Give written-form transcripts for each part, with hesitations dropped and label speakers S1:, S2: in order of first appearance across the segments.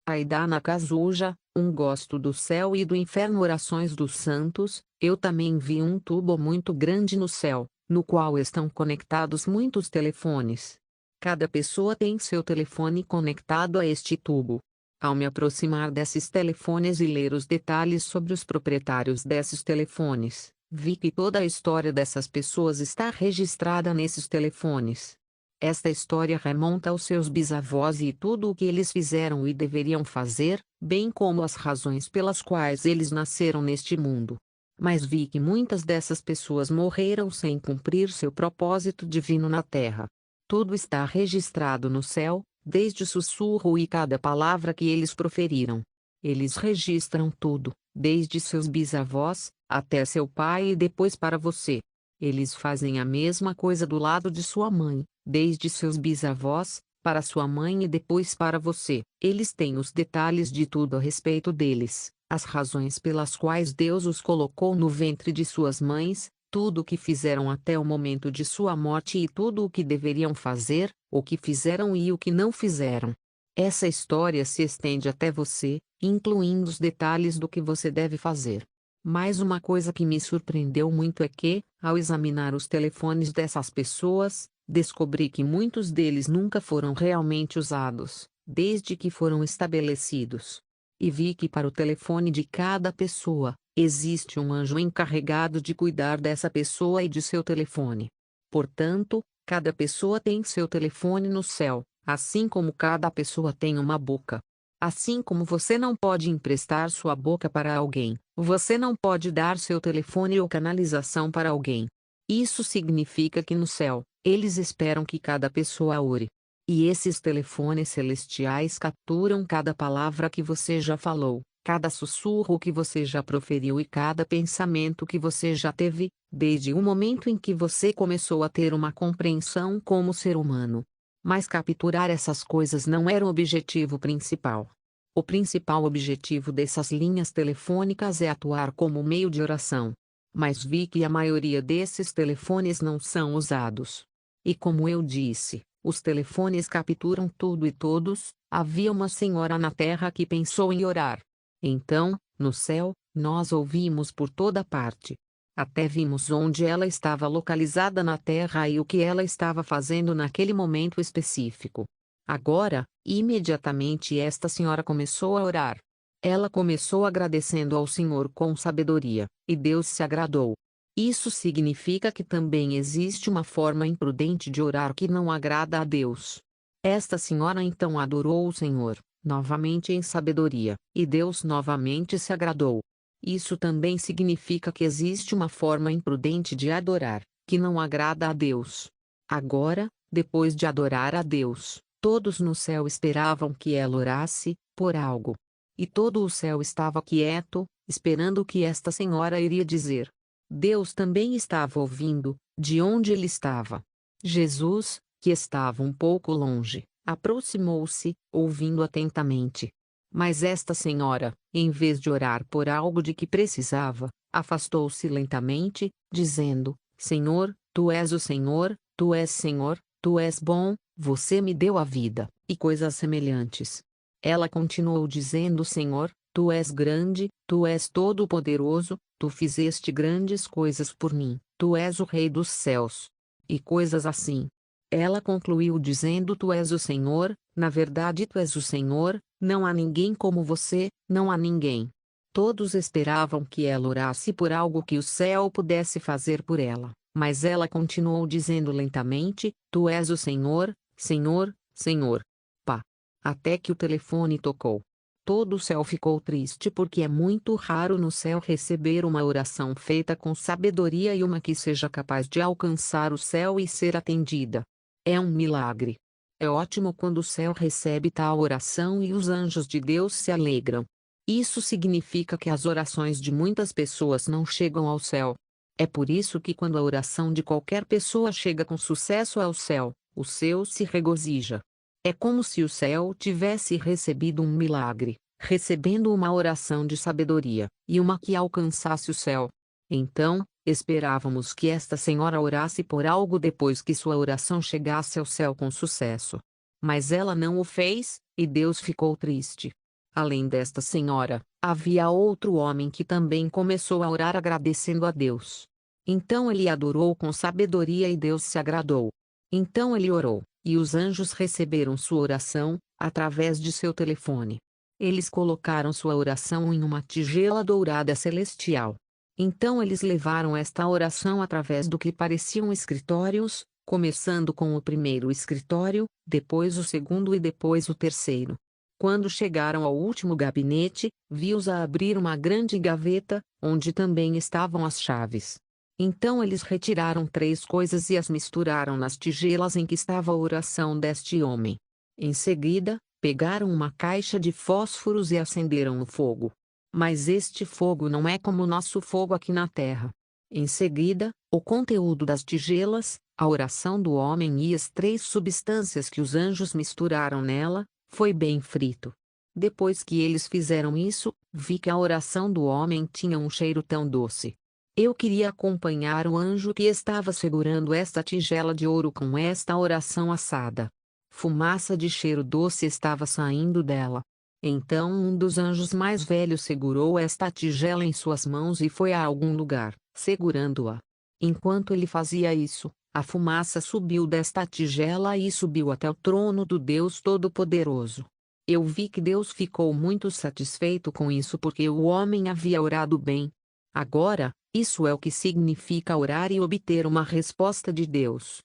S1: Aidana Kazuja, gosto do céu e do inferno. Orações dos santos. Eu também vi um tubo muito grande no céu, no qual estão conectados muitos telefones. Cada pessoa tem seu telefone conectado a este tubo. Ao me aproximar desses telefones e ler os detalhes sobre os proprietários desses telefones, vi que toda a história dessas pessoas está registrada nesses telefones. Esta história remonta aos seus bisavós e tudo o que eles fizeram e deveriam fazer, bem como as razões pelas quais eles nasceram neste mundo. Mas vi que muitas dessas pessoas morreram sem cumprir seu propósito divino na Terra. Tudo está registrado no céu, desde o sussurro e cada palavra que eles proferiram. Eles registram tudo, desde seus bisavós, até seu pai e depois para você. Eles fazem a mesma coisa do lado de sua mãe, desde seus bisavós, para sua mãe e depois para você. Eles têm os detalhes de tudo a respeito deles, as razões pelas quais Deus os colocou no ventre de suas mães, tudo o que fizeram até o momento de sua morte e tudo o que deveriam fazer, o que fizeram e o que não fizeram. Essa história se estende até você, incluindo os detalhes do que você deve fazer. Mas uma coisa que me surpreendeu muito é que, ao examinar os telefones dessas pessoas, descobri que muitos deles nunca foram realmente usados, desde que foram estabelecidos. E vi que para o telefone de cada pessoa, existe um anjo encarregado de cuidar dessa pessoa e de seu telefone. Portanto, cada pessoa tem seu telefone no céu, assim como cada pessoa tem uma boca. Assim como você não pode emprestar sua boca para alguém, você não pode dar seu telefone ou canalização para alguém. Isso significa que no céu, eles esperam que cada pessoa ore. E esses telefones celestiais capturam cada palavra que você já falou, cada sussurro que você já proferiu e cada pensamento que você já teve, desde o momento em que você começou a ter uma compreensão como ser humano. Mas capturar essas coisas não era o objetivo principal. O principal objetivo dessas linhas telefônicas é atuar como meio de oração. Mas vi que a maioria desses telefones não são usados. E como eu disse, os telefones capturam tudo e todos. Havia uma senhora na Terra que pensou em orar. Então, no céu, nós ouvimos por toda parte. Até vimos onde ela estava localizada na Terra e o que ela estava fazendo naquele momento específico. Agora, imediatamente esta senhora começou a orar. Ela começou agradecendo ao Senhor com sabedoria, e Deus se agradou. Isso significa que também existe uma forma imprudente de orar que não agrada a Deus. Esta senhora então adorou o Senhor, novamente em sabedoria, e Deus novamente se agradou. Isso também significa que existe uma forma imprudente de adorar, que não agrada a Deus. Agora, depois de adorar a Deus, todos no céu esperavam que ela orasse, por algo. E todo o céu estava quieto, esperando o que esta senhora iria dizer. Deus também estava ouvindo, de onde ele estava. Jesus, que estava um pouco longe, aproximou-se, ouvindo atentamente. Mas esta senhora, em vez de orar por algo de que precisava, afastou-se lentamente, dizendo: Senhor, tu és o Senhor, tu és Senhor, tu és bom, você me deu a vida, e coisas semelhantes. Ela continuou dizendo: Senhor, tu és grande, tu és todo-poderoso, tu fizeste grandes coisas por mim, tu és o Rei dos céus. E coisas assim. Ela concluiu dizendo: Tu és o Senhor, na verdade tu és o Senhor, não há ninguém como você, não há ninguém. Todos esperavam que ela orasse por algo que o céu pudesse fazer por ela, mas ela continuou dizendo lentamente: Tu és o Senhor, Senhor, Senhor. Pá! Até que o telefone tocou. Todo o céu ficou triste porque é muito raro no céu receber uma oração feita com sabedoria e uma que seja capaz de alcançar o céu e ser atendida. É um milagre. É ótimo quando o céu recebe tal oração e os anjos de Deus se alegram. Isso significa que as orações de muitas pessoas não chegam ao céu. É por isso que quando a oração de qualquer pessoa chega com sucesso ao céu, o céu se regozija. É como se o céu tivesse recebido um milagre, recebendo uma oração de sabedoria, e uma que alcançasse o céu. Então, esperávamos que esta senhora orasse por algo depois que sua oração chegasse ao céu com sucesso. Mas ela não o fez, e Deus ficou triste. Além desta senhora, havia outro homem que também começou a orar agradecendo a Deus. Então ele adorou com sabedoria e Deus se agradou. Então ele orou, e os anjos receberam sua oração, através de seu telefone. Eles colocaram sua oração em uma tigela dourada celestial. Então eles levaram esta oração através do que pareciam escritórios, começando com o primeiro escritório, depois o segundo e depois o terceiro. Quando chegaram ao último gabinete, viu-os a abrir uma grande gaveta, onde também estavam as chaves. Então eles retiraram 3 coisas e as misturaram nas tigelas em que estava a oração deste homem. Em seguida, pegaram uma caixa de fósforos e acenderam o fogo. Mas este fogo não é como o nosso fogo aqui na terra. Em seguida, o conteúdo das tigelas, a oração do homem e as 3 substâncias que os anjos misturaram nela, foi bem frito. Depois que eles fizeram isso, vi que a oração do homem tinha um cheiro tão doce. Eu queria acompanhar o anjo que estava segurando esta tigela de ouro com esta oração assada. Fumaça de cheiro doce estava saindo dela. Então um dos anjos mais velhos segurou esta tigela em suas mãos e foi a algum lugar, segurando-a. Enquanto ele fazia isso, a fumaça subiu desta tigela e subiu até o trono do Deus Todo-Poderoso. Eu vi que Deus ficou muito satisfeito com isso porque o homem havia orado bem. Agora, isso é o que significa orar e obter uma resposta de Deus.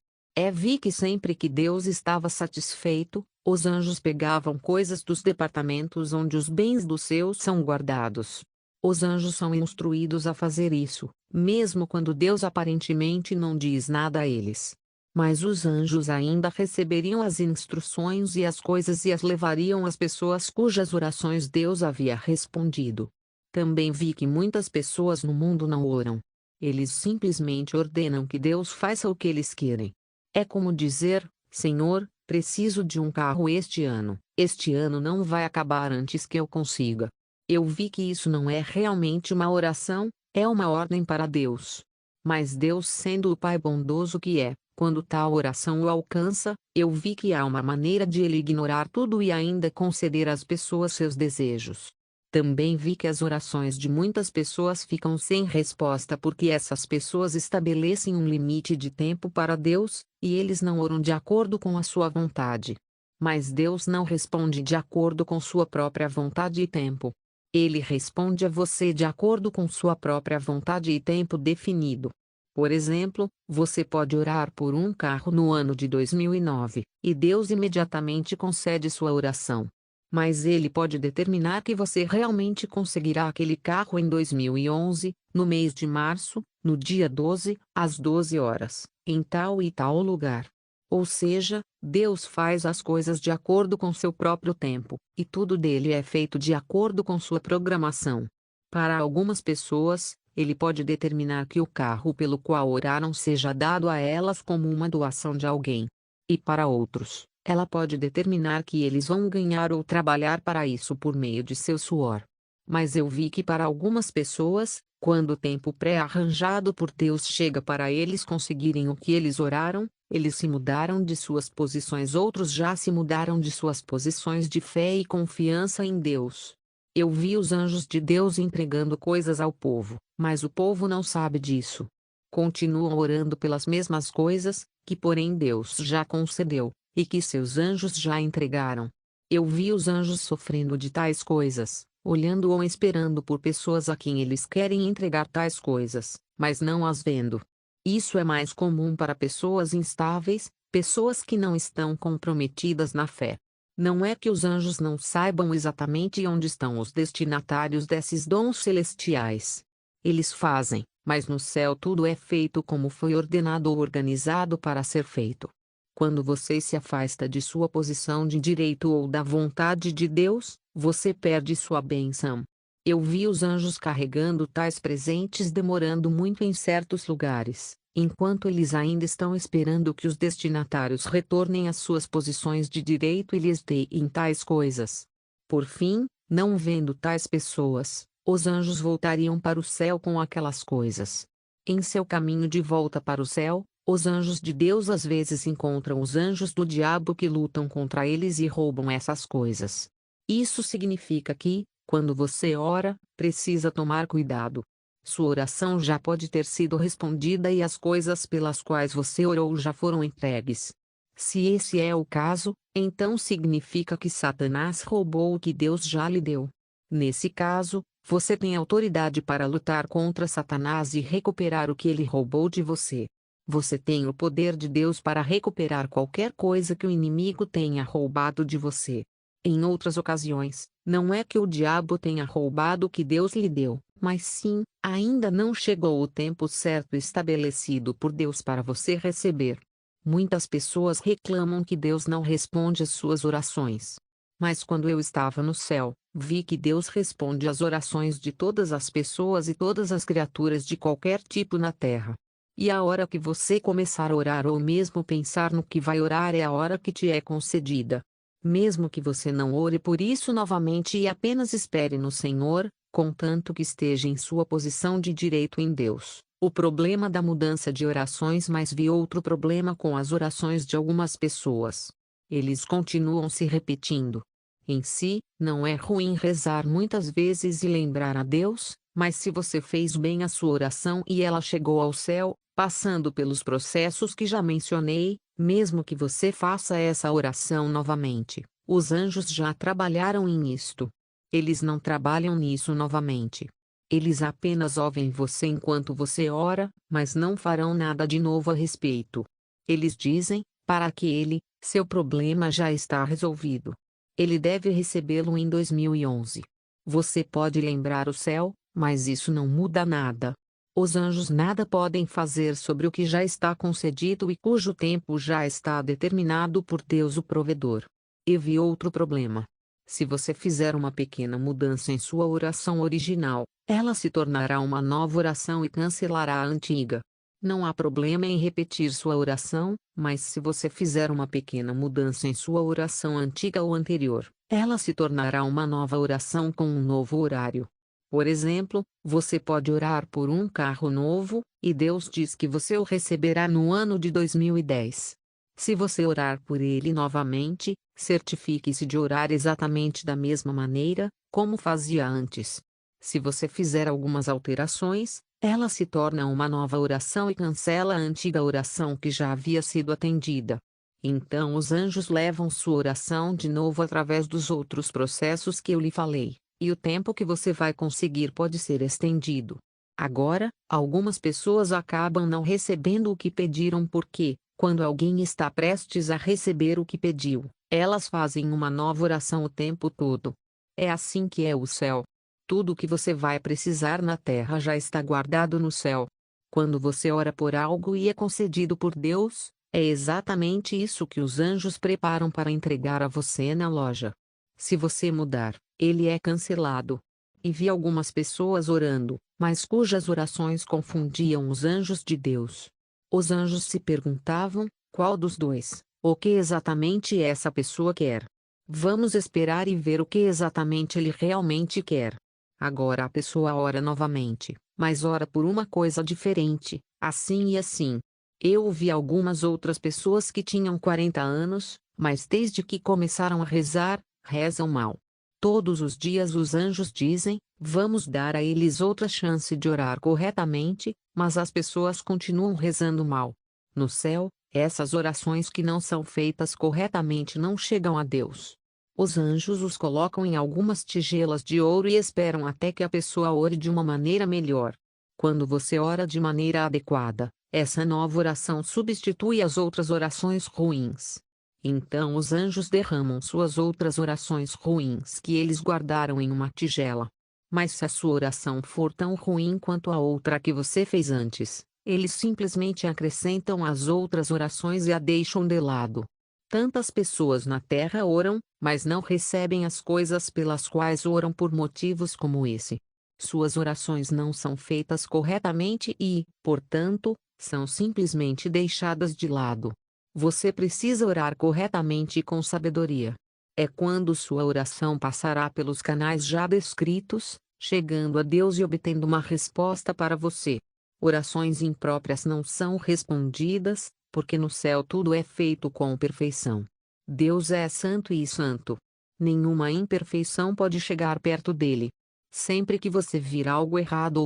S1: Vi que sempre que Deus estava satisfeito, os anjos pegavam coisas dos departamentos onde os bens dos seus são guardados. Os anjos são instruídos a fazer isso, mesmo quando Deus aparentemente não diz nada a eles. Mas os anjos ainda receberiam as instruções e as coisas e as levariam às pessoas cujas orações Deus havia respondido. Também vi que muitas pessoas no mundo não oram. Eles simplesmente ordenam que Deus faça o que eles querem. É como dizer: Senhor, preciso de um carro este ano. Este ano não vai acabar antes que eu consiga. Eu vi que isso não é realmente uma oração, é uma ordem para Deus. Mas Deus, sendo o Pai bondoso que é, quando tal oração o alcança, eu vi que há uma maneira de ele ignorar tudo e ainda conceder às pessoas seus desejos. Também vi que as orações de muitas pessoas ficam sem resposta porque essas pessoas estabelecem um limite de tempo para Deus, e eles não oram de acordo com a sua vontade. Mas Deus não responde de acordo com sua própria vontade e tempo. Ele responde a você de acordo com sua própria vontade e tempo definido. Por exemplo, você pode orar por um carro no ano de 2009, e Deus imediatamente concede sua oração. Mas ele pode determinar que você realmente conseguirá aquele carro em 2011, no mês de março, no dia 12, às 12 horas, em tal e tal lugar. Ou seja, Deus faz as coisas de acordo com seu próprio tempo, e tudo dele é feito de acordo com sua programação. Para algumas pessoas, ele pode determinar que o carro pelo qual oraram seja dado a elas como uma doação de alguém. E para outros, ela pode determinar que eles vão ganhar ou trabalhar para isso por meio de seu suor. Mas eu vi que para algumas pessoas, quando o tempo pré-arranjado por Deus chega para eles conseguirem o que eles oraram, eles se mudaram de suas posições. Outros já se mudaram de suas posições de fé e confiança em Deus. Eu vi os anjos de Deus entregando coisas ao povo, mas o povo não sabe disso. Continuam orando pelas mesmas coisas, que porém Deus já concedeu, e que seus anjos já entregaram. Eu vi os anjos sofrendo de tais coisas, olhando ou esperando por pessoas a quem eles querem entregar tais coisas, mas não as vendo. Isso é mais comum para pessoas instáveis, pessoas que não estão comprometidas na fé. Não é que os anjos não saibam exatamente onde estão os destinatários desses dons celestiais. Eles fazem, mas no céu tudo é feito como foi ordenado ou organizado para ser feito. Quando você se afasta de sua posição de direito ou da vontade de Deus, você perde sua bênção. Eu vi os anjos carregando tais presentes demorando muito em certos lugares, enquanto eles ainda estão esperando que os destinatários retornem às suas posições de direito e lhes deem tais coisas. Por fim, não vendo tais pessoas, os anjos voltariam para o céu com aquelas coisas. Em seu caminho de volta para o céu, os anjos de Deus às vezes encontram os anjos do diabo que lutam contra eles e roubam essas coisas. Isso significa que, quando você ora, precisa tomar cuidado. Sua oração já pode ter sido respondida e as coisas pelas quais você orou já foram entregues. Se esse é o caso, então significa que Satanás roubou o que Deus já lhe deu. Nesse caso, você tem autoridade para lutar contra Satanás e recuperar o que ele roubou de você. Você tem o poder de Deus para recuperar qualquer coisa que o inimigo tenha roubado de você. Em outras ocasiões, não é que o diabo tenha roubado o que Deus lhe deu, mas sim, ainda não chegou o tempo certo estabelecido por Deus para você receber. Muitas pessoas reclamam que Deus não responde às suas orações. Mas quando eu estava no céu, vi que Deus responde às orações de todas as pessoas e todas as criaturas de qualquer tipo na terra. E a hora que você começar a orar ou mesmo pensar no que vai orar é a hora que te é concedida. Mesmo que você não ore por isso novamente e apenas espere no Senhor, contanto que esteja em sua posição de direito em Deus. O problema da mudança de orações, mas vi outro problema com as orações de algumas pessoas. Eles continuam se repetindo. Em si, não é ruim rezar muitas vezes e lembrar a Deus, mas se você fez bem a sua oração e ela chegou ao céu, passando pelos processos que já mencionei, mesmo que você faça essa oração novamente, os anjos já trabalharam em isto. Eles não trabalham nisso novamente. Eles apenas ouvem você enquanto você ora, mas não farão nada de novo a respeito. Eles dizem, para aquele, seu problema já está resolvido. Ele deve recebê-lo em 2011. Você pode lembrar o céu, mas isso não muda nada. Os anjos nada podem fazer sobre o que já está concedido e cujo tempo já está determinado por Deus o provedor. E vi outro problema. Se você fizer uma pequena mudança em sua oração original, ela se tornará uma nova oração e cancelará a antiga. Não há problema em repetir sua oração, mas se você fizer uma pequena mudança em sua oração antiga ou anterior, ela se tornará uma nova oração com um novo horário. Por exemplo, você pode orar por um carro novo, e Deus diz que você o receberá no ano de 2010. Se você orar por ele novamente, certifique-se de orar exatamente da mesma maneira, como fazia antes. Se você fizer algumas alterações, ela se torna uma nova oração e cancela a antiga oração que já havia sido atendida. Então os anjos levam sua oração de novo através dos outros processos que eu lhe falei, e o tempo que você vai conseguir pode ser estendido. Agora, algumas pessoas acabam não recebendo o que pediram porque, quando alguém está prestes a receber o que pediu, elas fazem uma nova oração o tempo todo. É assim que é o céu. Tudo o que você vai precisar na terra já está guardado no céu. Quando você ora por algo e é concedido por Deus, é exatamente isso que os anjos preparam para entregar a você na loja. Se você mudar, ele é cancelado. E vi algumas pessoas orando, mas cujas orações confundiam os anjos de Deus. Os anjos se perguntavam, qual dos dois, o que exatamente essa pessoa quer? Vamos esperar e ver o que exatamente ele realmente quer. Agora a pessoa ora novamente, mas ora por uma coisa diferente, assim e assim. Eu ouvi algumas outras pessoas que tinham 40 anos, mas desde que começaram a rezar, rezam mal. Todos os dias os anjos dizem, vamos dar a eles outra chance de orar corretamente, mas as pessoas continuam rezando mal. No céu, essas orações que não são feitas corretamente não chegam a Deus. Os anjos os colocam em algumas tigelas de ouro e esperam até que a pessoa ore de uma maneira melhor. Quando você ora de maneira adequada, essa nova oração substitui as outras orações ruins. Então os anjos derramam suas outras orações ruins que eles guardaram em uma tigela. Mas se a sua oração for tão ruim quanto a outra que você fez antes, eles simplesmente acrescentam as outras orações e a deixam de lado. Tantas pessoas na terra oram, mas não recebem as coisas pelas quais oram por motivos como esse. Suas orações não são feitas corretamente e, portanto, são simplesmente deixadas de lado. Você precisa orar corretamente e com sabedoria. É quando sua oração passará pelos canais já descritos, chegando a Deus e obtendo uma resposta para você. Orações impróprias não são respondidas, porque no céu tudo é feito com perfeição. Deus é santo e santo. Nenhuma imperfeição pode chegar perto dele. Sempre que você vir algo errado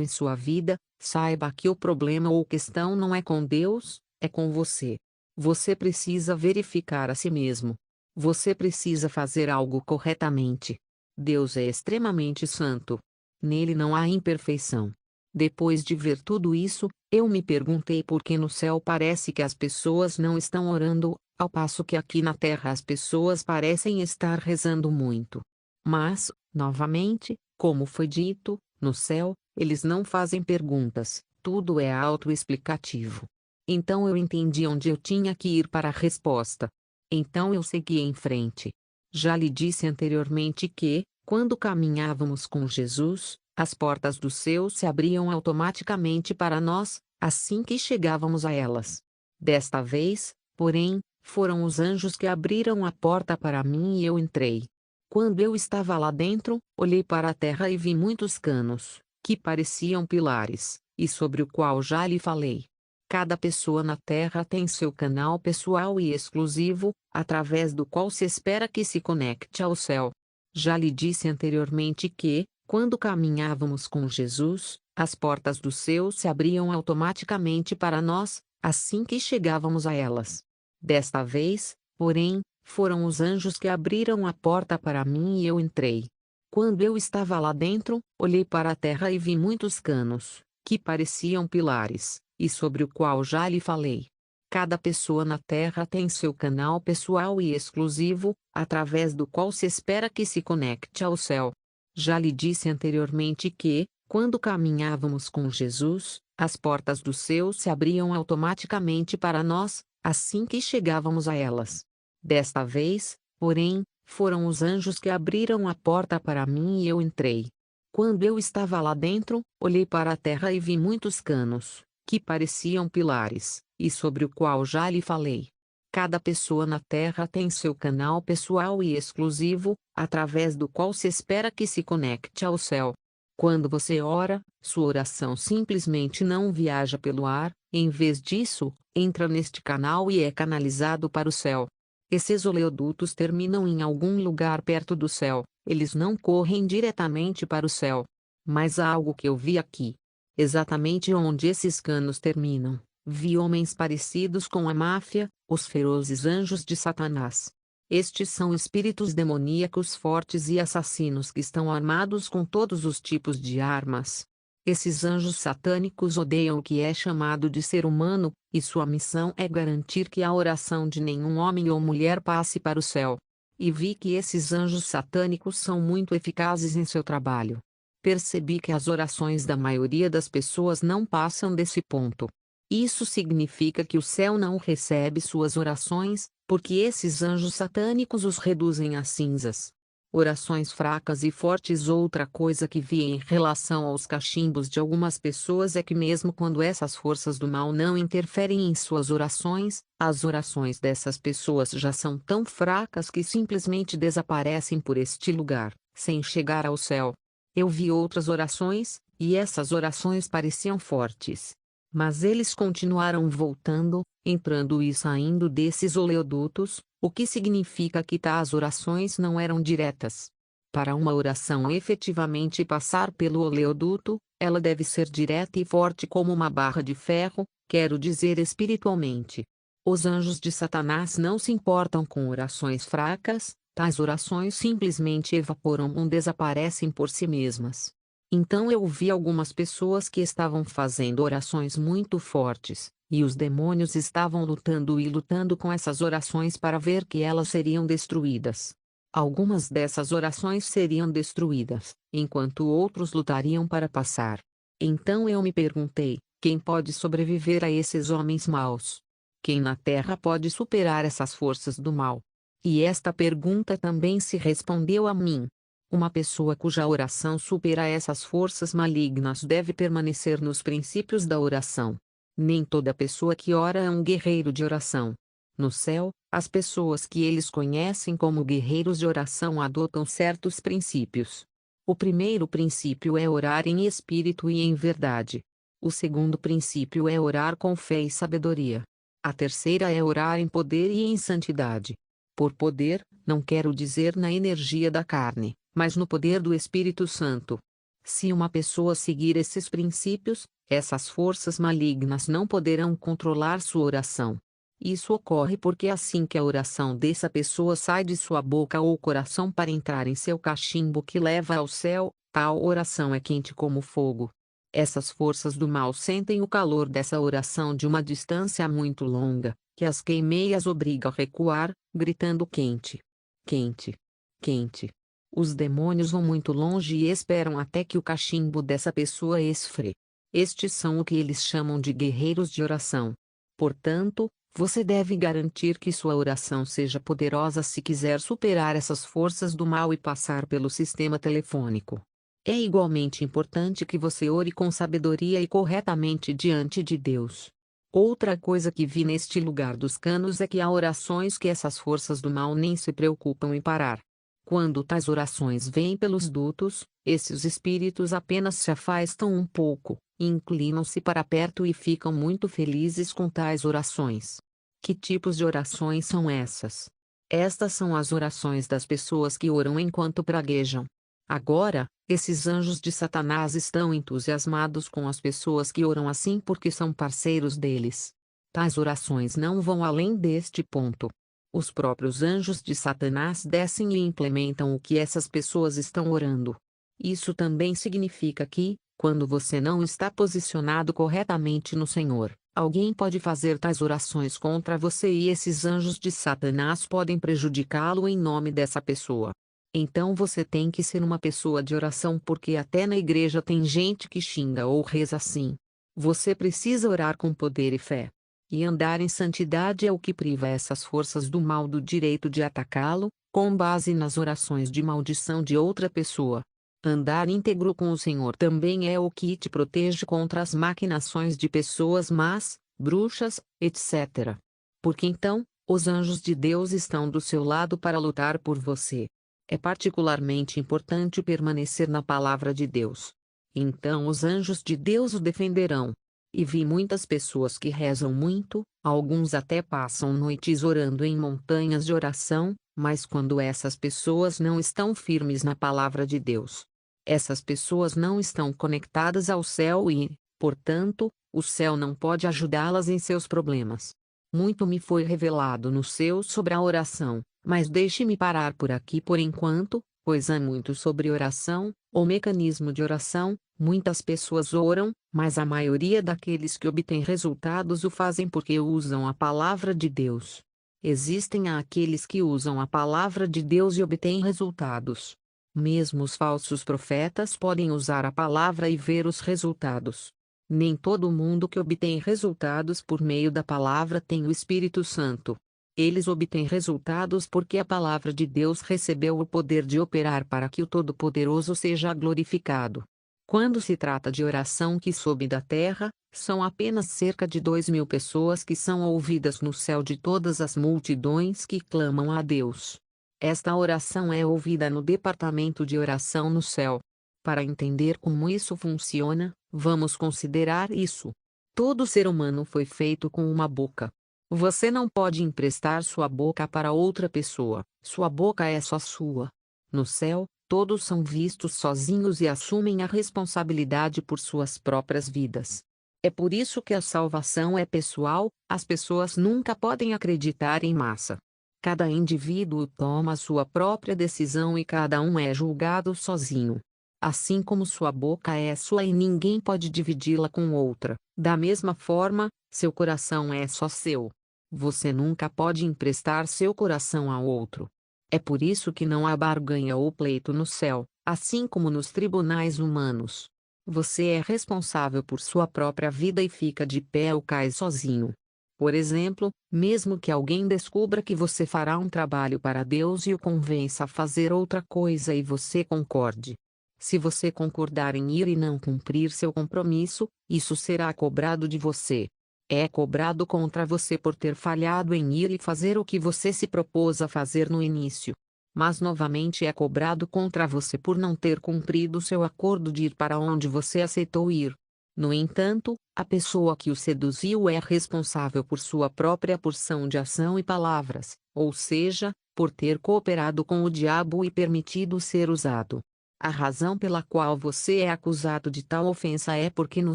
S1: em sua vida, saiba que o problema ou questão não é com Deus, é com você. Você precisa verificar a si mesmo. Você precisa fazer algo corretamente. Deus é extremamente santo. Nele não há imperfeição. Depois de ver tudo isso, eu me perguntei por que no céu parece que as pessoas não estão orando, ao passo que aqui na terra as pessoas parecem estar rezando muito. Mas, novamente, como foi dito, no céu, eles não fazem perguntas, tudo é autoexplicativo. Então eu entendi onde eu tinha que ir para a resposta. Então eu segui em frente. Já lhe disse anteriormente que, quando caminhávamos com Jesus, as portas do céu se abriam automaticamente para nós, assim que chegávamos a elas. Desta vez, porém, foram os anjos que abriram a porta para mim e eu entrei. Quando eu estava lá dentro, olhei para a terra e vi muitos canos, que pareciam pilares, e sobre o qual já lhe falei. Cada pessoa na Terra tem seu canal pessoal e exclusivo, através do qual se espera que se conecte ao céu. Já lhe disse anteriormente que, quando caminhávamos com Jesus, as portas do céu se abriam automaticamente para nós, assim que chegávamos a elas. Desta vez, porém, foram os anjos que abriram a porta para mim e eu entrei. Quando eu estava lá dentro, olhei para a terra e vi muitos canos, que pareciam pilares, e sobre o qual já lhe falei. Cada pessoa na Terra tem seu canal pessoal e exclusivo, através do qual se espera que se conecte ao céu. Já lhe disse anteriormente que, quando caminhávamos com Jesus, as portas do céu se abriam automaticamente para nós, assim que chegávamos a elas. Desta vez, porém, foram os anjos que abriram a porta para mim e eu entrei. Quando eu estava lá dentro, olhei para a terra e vi muitos canos, que pareciam pilares, e sobre o qual já lhe falei. Cada pessoa na Terra tem seu canal pessoal e exclusivo, através do qual se espera que se conecte ao céu. Quando você ora, sua oração simplesmente não viaja pelo ar, em vez disso, entra neste canal e é canalizado para o céu. Esses oleodutos terminam em algum lugar perto do céu, eles não correm diretamente para o céu. Mas há algo que eu vi aqui. Exatamente onde esses canos terminam, vi homens parecidos com a máfia, os ferozes anjos de Satanás. Estes são espíritos demoníacos fortes e assassinos que estão armados com todos os tipos de armas. Esses anjos satânicos odeiam o que é chamado de ser humano, e sua missão é garantir que a oração de nenhum homem ou mulher passe para o céu. E vi que esses anjos satânicos são muito eficazes em seu trabalho. Percebi que as orações da maioria das pessoas não passam desse ponto. Isso significa que o céu não recebe suas orações, porque esses anjos satânicos os reduzem a cinzas. Orações fracas e fortes. Outra coisa que vi em relação aos cachimbos de algumas pessoas é que mesmo quando essas forças do mal não interferem em suas orações, as orações dessas pessoas já são tão fracas que simplesmente desaparecem por este lugar, sem chegar ao céu. Eu vi outras orações, e essas orações pareciam fortes. Mas eles continuaram voltando, entrando e saindo desses oleodutos, o que significa que tais orações não eram diretas. Para uma oração efetivamente passar pelo oleoduto, ela deve ser direta e forte como uma barra de ferro, quero dizer espiritualmente. Os anjos de Satanás não se importam com orações fracas, tais orações simplesmente evaporam ou desaparecem por si mesmas. Então eu vi algumas pessoas que estavam fazendo orações muito fortes, e os demônios estavam lutando com essas orações para ver que elas seriam destruídas. Algumas dessas orações seriam destruídas, enquanto outros lutariam para passar. Então eu me perguntei, quem pode sobreviver a esses homens maus? Quem na Terra pode superar essas forças do mal? E esta pergunta também se respondeu a mim. Uma pessoa cuja oração supera essas forças malignas deve permanecer nos princípios da oração. Nem toda pessoa que ora é um guerreiro de oração. No céu, as pessoas que eles conhecem como guerreiros de oração adotam certos princípios. O primeiro princípio é orar em espírito e em verdade. O segundo princípio é orar com fé e sabedoria. A terceira é orar em poder e em santidade. Por poder, não quero dizer na energia da carne, mas no poder do Espírito Santo. Se uma pessoa seguir esses princípios, essas forças malignas não poderão controlar sua oração. Isso ocorre porque assim que a oração dessa pessoa sai de sua boca ou coração para entrar em seu cachimbo que leva ao céu, tal oração é quente como fogo. Essas forças do mal sentem o calor dessa oração de uma distância muito longa, que as queima e as obriga a recuar, gritando quente, quente, quente. Os demônios vão muito longe e esperam até que o cachimbo dessa pessoa esfrie. Estes são o que eles chamam de guerreiros de oração. Portanto, você deve garantir que sua oração seja poderosa se quiser superar essas forças do mal e passar pelo sistema telefônico. É igualmente importante que você ore com sabedoria e corretamente diante de Deus. Outra coisa que vi neste lugar dos canos é que há orações que essas forças do mal nem se preocupam em parar. Quando tais orações vêm pelos dutos, esses espíritos apenas se afastam um pouco, inclinam-se para perto e ficam muito felizes com tais orações. Que tipos de orações são essas? Estas são as orações das pessoas que oram enquanto praguejam. Agora, esses anjos de Satanás estão entusiasmados com as pessoas que oram assim porque são parceiros deles. Tais orações não vão além deste ponto. Os próprios anjos de Satanás descem e implementam o que essas pessoas estão orando. Isso também significa que, quando você não está posicionado corretamente no Senhor, alguém pode fazer tais orações contra você e esses anjos de Satanás podem prejudicá-lo em nome dessa pessoa. Então você tem que ser uma pessoa de oração porque até na igreja tem gente que xinga ou reza assim. Você precisa orar com poder e fé. E andar em santidade é o que priva essas forças do mal do direito de atacá-lo, com base nas orações de maldição de outra pessoa. Andar íntegro com o Senhor também é o que te protege contra as maquinações de pessoas más, bruxas, etc. Porque então, os anjos de Deus estão do seu lado para lutar por você. É particularmente importante permanecer na palavra de Deus. Então os anjos de Deus o defenderão. E vi muitas pessoas que rezam muito, alguns até passam noites orando em montanhas de oração, mas quando essas pessoas não estão firmes na palavra de Deus, essas pessoas não estão conectadas ao céu e, portanto, o céu não pode ajudá-las em seus problemas. Muito me foi revelado no céu sobre a oração, mas deixe-me parar por aqui por enquanto, pois há muito sobre oração, o mecanismo de oração. Muitas pessoas oram, mas a maioria daqueles que obtêm resultados o fazem porque usam a palavra de Deus. Existem aqueles que usam a palavra de Deus e obtêm resultados. Mesmo os falsos profetas podem usar a palavra e ver os resultados. Nem todo mundo que obtém resultados por meio da palavra tem o Espírito Santo. Eles obtêm resultados porque a palavra de Deus recebeu o poder de operar para que o Todo-Poderoso seja glorificado. Quando se trata de oração que sobe da terra, são apenas cerca de 2.000 pessoas que são ouvidas no céu de todas as multidões que clamam a Deus. Esta oração é ouvida no departamento de oração no céu. Para entender como isso funciona, vamos considerar isso. Todo ser humano foi feito com uma boca. Você não pode emprestar sua boca para outra pessoa, sua boca é só sua. No céu, todos são vistos sozinhos e assumem a responsabilidade por suas próprias vidas. É por isso que a salvação é pessoal, as pessoas nunca podem acreditar em massa. Cada indivíduo toma sua própria decisão e cada um é julgado sozinho. Assim como sua boca é sua e ninguém pode dividi-la com outra, da mesma forma, seu coração é só seu. Você nunca pode emprestar seu coração a outro. É por isso que não há barganha ou pleito no céu, assim como nos tribunais humanos. Você é responsável por sua própria vida e fica de pé ou cai sozinho. Por exemplo, mesmo que alguém descubra que você fará um trabalho para Deus e o convença a fazer outra coisa e você concorde. Se você concordar em ir e não cumprir seu compromisso, isso será cobrado de você. É cobrado contra você por ter falhado em ir e fazer o que você se propôs a fazer no início. Mas novamente é cobrado contra você por não ter cumprido seu acordo de ir para onde você aceitou ir. No entanto, a pessoa que o seduziu é responsável por sua própria porção de ação e palavras, ou seja, por ter cooperado com o diabo e permitido ser usado. A razão pela qual você é acusado de tal ofensa é porque no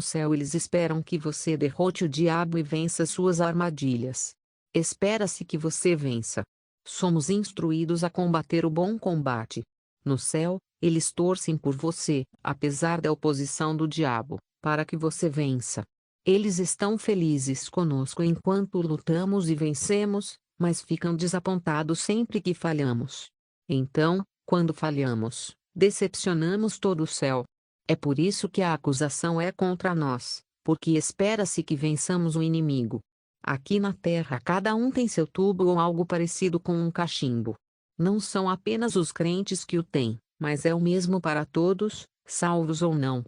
S1: céu eles esperam que você derrote o diabo e vença suas armadilhas. Espera-se que você vença. Somos instruídos a combater o bom combate. No céu, eles torcem por você, apesar da oposição do diabo, para que você vença. Eles estão felizes conosco enquanto lutamos e vencemos, mas ficam desapontados sempre que falhamos. Então, quando falhamos, decepcionamos todo o céu. É por isso que a acusação é contra nós, porque espera-se que vençamos o inimigo. Aqui na terra cada um tem seu tubo ou algo parecido com um cachimbo. Não são apenas os crentes que o têm, mas é o mesmo para todos, salvos ou não.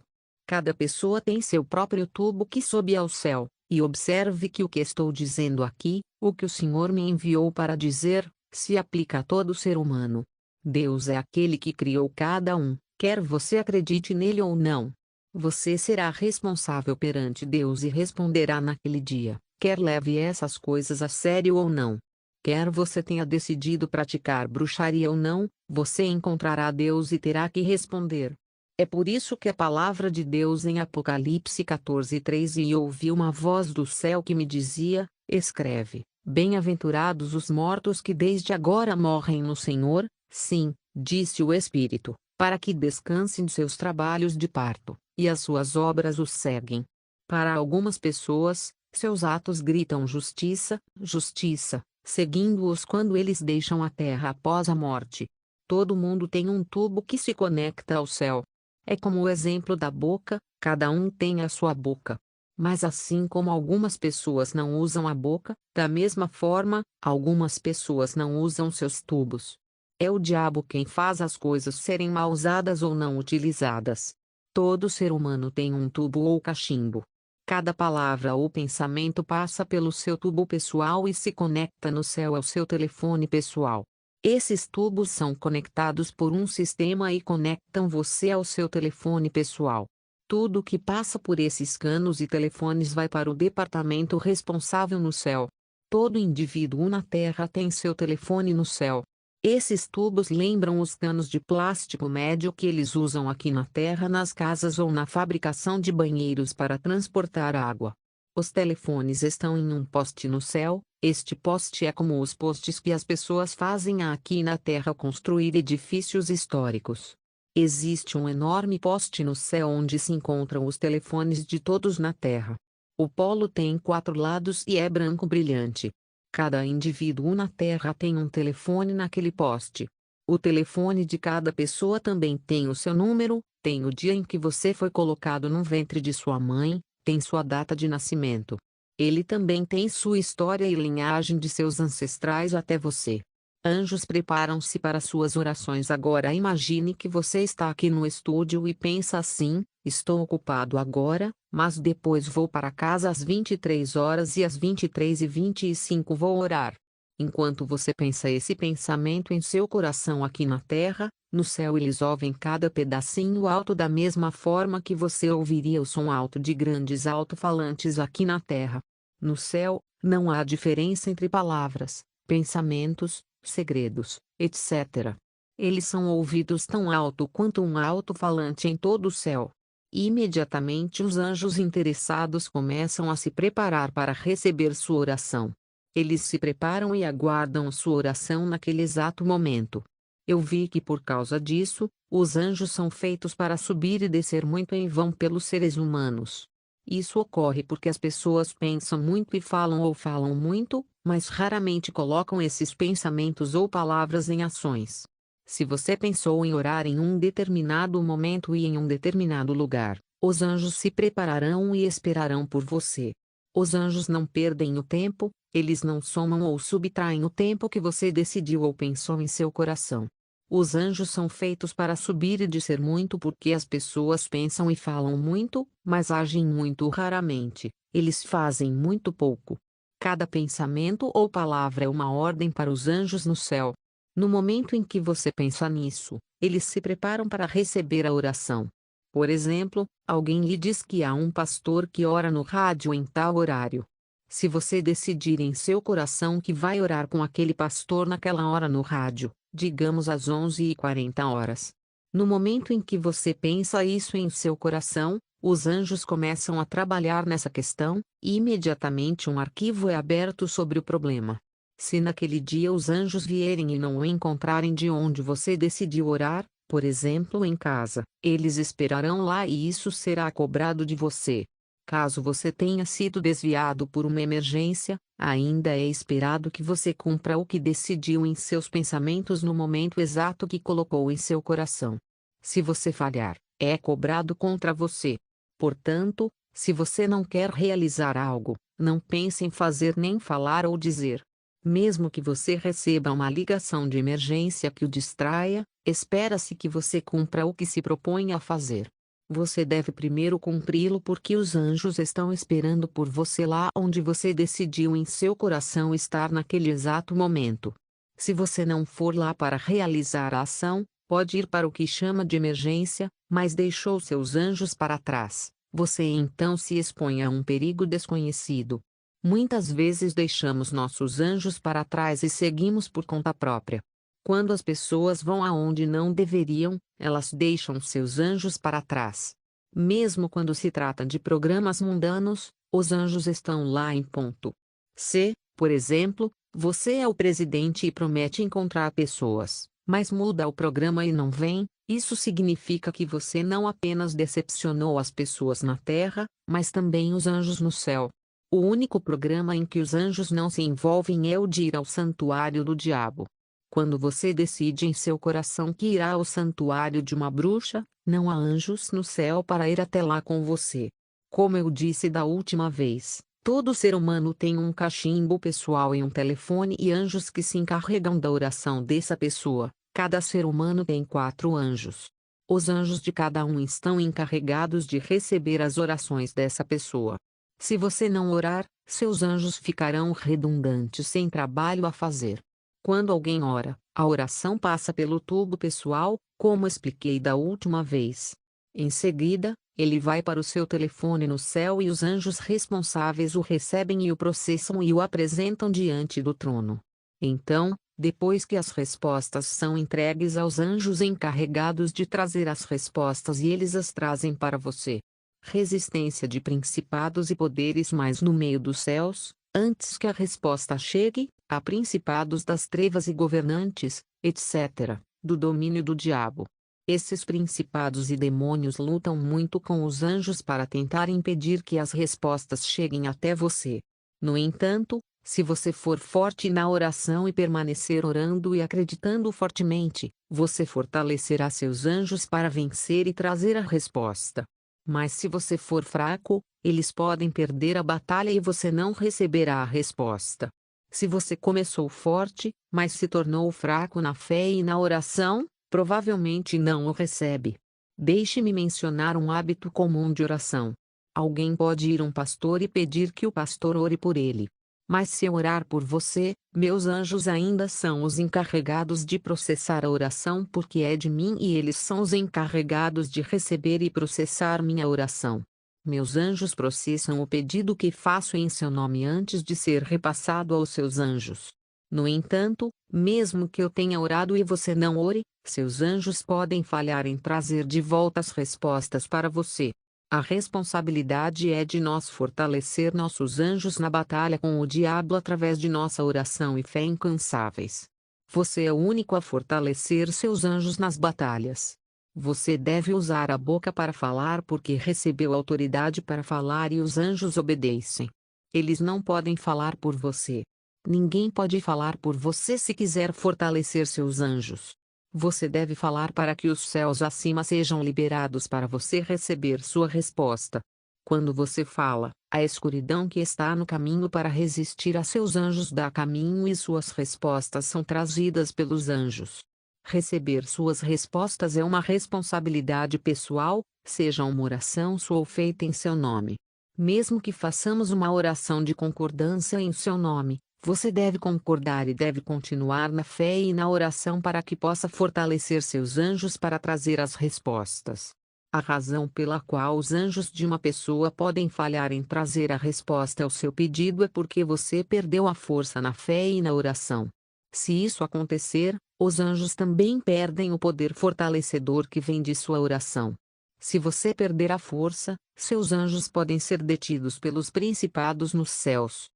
S1: Cada pessoa tem seu próprio tubo que sobe ao céu, e observe que o que estou dizendo aqui, o que o Senhor me enviou para dizer, se aplica a todo ser humano. Deus é aquele que criou cada um, quer você acredite nele ou não. Você será responsável perante Deus e responderá naquele dia, quer leve essas coisas a sério ou não. Quer você tenha decidido praticar bruxaria ou não, você encontrará Deus e terá que responder. É por isso que a palavra de Deus em Apocalipse 14:3 e ouvi uma voz do céu que me dizia, escreve, bem-aventurados os mortos que desde agora morrem no Senhor, sim, disse o Espírito, para que descansem de seus trabalhos de parto, e as suas obras os seguem. Para algumas pessoas, seus atos gritam justiça, justiça, seguindo-os quando eles deixam a terra após a morte. Todo mundo tem um tubo que se conecta ao céu. É como o exemplo da boca, cada um tem a sua boca. Mas assim como algumas pessoas não usam a boca, da mesma forma, algumas pessoas não usam seus tubos. É o diabo quem faz as coisas serem mal usadas ou não utilizadas. Todo ser humano tem um tubo ou cachimbo. Cada palavra ou pensamento passa pelo seu tubo pessoal e se conecta no céu ao seu telefone pessoal. Esses tubos são conectados por um sistema e conectam você ao seu telefone pessoal. Tudo que passa por esses canos e telefones vai para o departamento responsável no céu. Todo indivíduo na Terra tem seu telefone no céu. Esses tubos lembram os canos de plástico médio que eles usam aqui na Terra nas casas ou na fabricação de banheiros para transportar água. Os telefones estão em um poste no céu. Este poste é como os postes que as pessoas fazem aqui na Terra construir edifícios históricos. Existe um enorme poste no céu onde se encontram os telefones de todos na Terra. O polo tem 4 lados e é branco brilhante. Cada indivíduo na Terra tem um telefone naquele poste. O telefone de cada pessoa também tem o seu número, tem o dia em que você foi colocado no ventre de sua mãe, tem sua data de nascimento. Ele também tem sua história e linhagem de seus ancestrais até você. Anjos preparam-se para suas orações agora. Imagine que você está aqui no estúdio e pensa assim, estou ocupado agora, mas depois vou para casa às 23 horas e às 23h25 vou orar. Enquanto você pensa esse pensamento em seu coração aqui na terra, no céu eles ouvem cada pedacinho alto da mesma forma que você ouviria o som alto de grandes alto-falantes aqui na terra. No céu, não há diferença entre palavras, pensamentos, segredos, etc. Eles são ouvidos tão alto quanto um alto-falante em todo o céu. Imediatamente os anjos interessados começam a se preparar para receber sua oração. Eles se preparam e aguardam sua oração naquele exato momento. Eu vi que por causa disso, os anjos são feitos para subir e descer muito em vão pelos seres humanos. Isso ocorre porque as pessoas pensam muito e falam ou falam muito, mas raramente colocam esses pensamentos ou palavras em ações. Se você pensou em orar em um determinado momento e em um determinado lugar, os anjos se prepararão e esperarão por você. Os anjos não perdem o tempo, eles não somam ou subtraem o tempo que você decidiu ou pensou em seu coração. Os anjos são feitos para subir e descer muito porque as pessoas pensam e falam muito, mas agem muito raramente, eles fazem muito pouco. Cada pensamento ou palavra é uma ordem para os anjos no céu. No momento em que você pensa nisso, eles se preparam para receber a oração. Por exemplo, alguém lhe diz que há um pastor que ora no rádio em tal horário. Se você decidir em seu coração que vai orar com aquele pastor naquela hora no rádio, digamos às 11h40. No momento em que você pensa isso em seu coração, os anjos começam a trabalhar nessa questão, e imediatamente um arquivo é aberto sobre o problema. Se naquele dia os anjos vierem e não o encontrarem de onde você decidiu orar, por exemplo em casa, eles esperarão lá e isso será cobrado de você. Caso você tenha sido desviado por uma emergência, ainda é esperado que você cumpra o que decidiu em seus pensamentos no momento exato que colocou em seu coração. Se você falhar, é cobrado contra você. Portanto, se você não quer realizar algo, não pense em fazer nem falar ou dizer. Mesmo que você receba uma ligação de emergência que o distraia, espera-se que você cumpra o que se propõe a fazer. Você deve primeiro cumpri-lo porque os anjos estão esperando por você lá onde você decidiu em seu coração estar naquele exato momento. Se você não for lá para realizar a ação, pode ir para o que chama de emergência, mas deixou seus anjos para trás. Você então se expõe a um perigo desconhecido. Muitas vezes deixamos nossos anjos para trás e seguimos por conta própria. Quando as pessoas vão aonde não deveriam, elas deixam seus anjos para trás. Mesmo quando se trata de programas mundanos, os anjos estão lá em ponto. Se, por exemplo, você é o presidente e promete encontrar pessoas, mas muda o programa e não vem, isso significa que você não apenas decepcionou as pessoas na terra, mas também os anjos no céu. O único programa em que os anjos não se envolvem é o de ir ao santuário do diabo. Quando você decide em seu coração que irá ao santuário de uma bruxa, não há anjos no céu para ir até lá com você. Como eu disse da última vez, todo ser humano tem um cachimbo pessoal e um telefone e anjos que se encarregam da oração dessa pessoa. Cada ser humano tem 4 anjos. Os anjos de cada um estão encarregados de receber as orações dessa pessoa. Se você não orar, seus anjos ficarão redundantes sem trabalho a fazer. Quando alguém ora, a oração passa pelo tubo pessoal, como expliquei da última vez. Em seguida, ele vai para o seu telefone no céu e os anjos responsáveis o recebem e o processam e o apresentam diante do trono. Então, depois que as respostas são entregues aos anjos encarregados de trazer as respostas e eles as trazem para você. Resistência de principados e poderes mais no meio dos céus, antes que a resposta chegue, a principados das trevas e governantes, etc., do domínio do diabo. Esses principados e demônios lutam muito com os anjos para tentar impedir que as respostas cheguem até você. No entanto, se você for forte na oração e permanecer orando e acreditando fortemente, você fortalecerá seus anjos para vencer e trazer a resposta. Mas se você for fraco, eles podem perder a batalha e você não receberá a resposta. Se você começou forte, mas se tornou fraco na fé e na oração, provavelmente não o recebe. Deixe-me mencionar um hábito comum de oração. Alguém pode ir a um pastor e pedir que o pastor ore por ele. Mas se eu orar por você, meus anjos ainda são os encarregados de processar a oração porque é de mim e eles são os encarregados de receber e processar minha oração. Meus anjos processam o pedido que faço em seu nome antes de ser repassado aos seus anjos. No entanto, mesmo que eu tenha orado e você não ore, seus anjos podem falhar em trazer de volta as respostas para você. A responsabilidade é de nós fortalecer nossos anjos na batalha com o diabo através de nossa oração e fé incansáveis. Você é o único a fortalecer seus anjos nas batalhas. Você deve usar a boca para falar porque recebeu autoridade para falar e os anjos obedecem. Eles não podem falar por você. Ninguém pode falar por você se quiser fortalecer seus anjos. Você deve falar para que os céus acima sejam liberados para você receber sua resposta. Quando você fala, a escuridão que está no caminho para resistir a seus anjos dá caminho e suas respostas são trazidas pelos anjos. Receber suas respostas é uma responsabilidade pessoal, seja uma oração sua ou feita em seu nome. Mesmo que façamos uma oração de concordância em seu nome, você deve concordar e deve continuar na fé e na oração para que possa fortalecer seus anjos para trazer as respostas. A razão pela qual os anjos de uma pessoa podem falhar em trazer a resposta ao seu pedido é porque você perdeu a força na fé e na oração. Se isso acontecer, os anjos também perdem o poder fortalecedor que vem de sua oração. Se você perder a força, seus anjos podem ser detidos pelos principados nos céus.